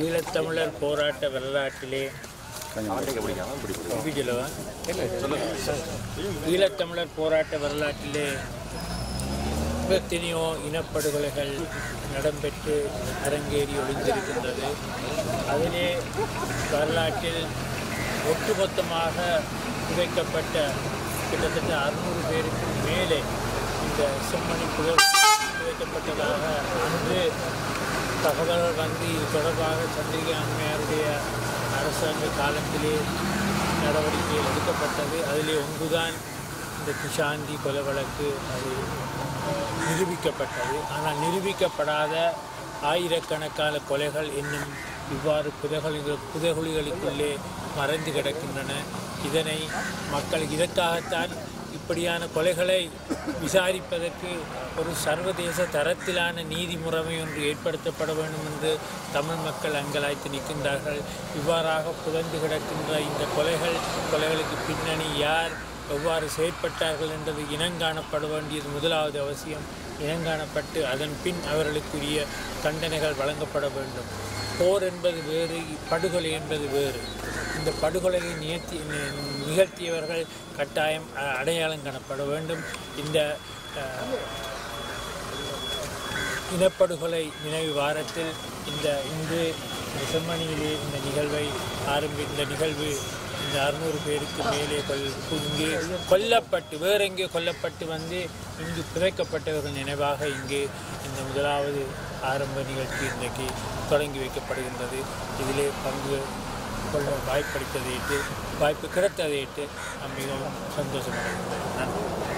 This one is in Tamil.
ஈழத்தமிழர் போராட்ட வரலாற்றிலே ஈழத்தமிழர் போராட்ட வரலாற்றிலே எத்தனையோ இனப்படுகொலைகள் இடம்பெற்று அரங்கேறி ஒளிந்திருக்கின்றது. அதிலே வரலாற்றில் ஒட்டுமொத்தமாக புதைக்கப்பட்ட கிட்டத்தட்ட 600 பேருக்கு மேலே இந்த செம்மணி புதைக்கப்பட்டதாக அன்று தகவல்கள் வந்து இது தொடர்பாக சந்திரிகா அம்மையாருடைய அரசாங்க காலத்திலே நடவடிக்கை எடுக்கப்பட்டது. அதிலே ஒன்றுதான் இந்த கிஷாந்தி கொலை வழக்கு அது நிரூபிக்கப்பட்டது. ஆனால் நிரூபிக்கப்படாத ஆயிரக்கணக்கான கொலைகள் இன்னும் இவ்வாறு புதைகுழிகளுக்குள்ளே மறைந்து கிடக்கின்றன. இதனை மக்கள் இதற்காகத்தான் இப்படியான கொலைகளை விசாரிப்பதற்கு ஒரு சர்வதேச தரத்திலான நீதி முறைமை ஒன்று ஏற்படுத்தப்பட வேண்டும் என்று தமிழ் மக்கள் அங்கலாய்த்து நிற்கின்றார்கள். இவ்வாறாக புதைந்து கிடக்கின்ற இந்த கொலைகளுக்கு பின்னணி யார், எவ்வாறு செயற்பட்டார்கள் என்பது இனங்காணப்பட வேண்டியது முதலாவது அவசியம். இனங்காணப்பட்டு அதன் பின் அவர்களுக்குரிய தண்டனைகள் வழங்கப்பட வேண்டும். போர் என்பது வேறு, படுகொலை என்பது வேறு. இந்த படுகொலையை நிகழ்த்தியவர்கள் கட்டாயம் அடையாளம் காணப்பட வேண்டும். இந்த இனப்படுகொலை நினைவு வாரத்தில் இன்று செம்மணியிலே இந்த நிகழ்வை இந்த நிகழ்வு இந்த 600 பேருக்கு மேலே இங்கே கொல்லப்பட்டு வேறெங்கே கொல்லப்பட்டு வந்து இங்கு புதைக்கப்பட்டவர்கள் நினைவாக இங்கே இந்த முதலாவது ஆரம்ப நிகழ்ச்சி இன்றைக்கு தொடங்கி வைக்கப்படுகின்றது. இதிலே பங்கு கொள்ள வாய்ப்பு கிடைத்ததையிட்டு மிகவும் சந்தோஷமடைகின்றது. நன்றி.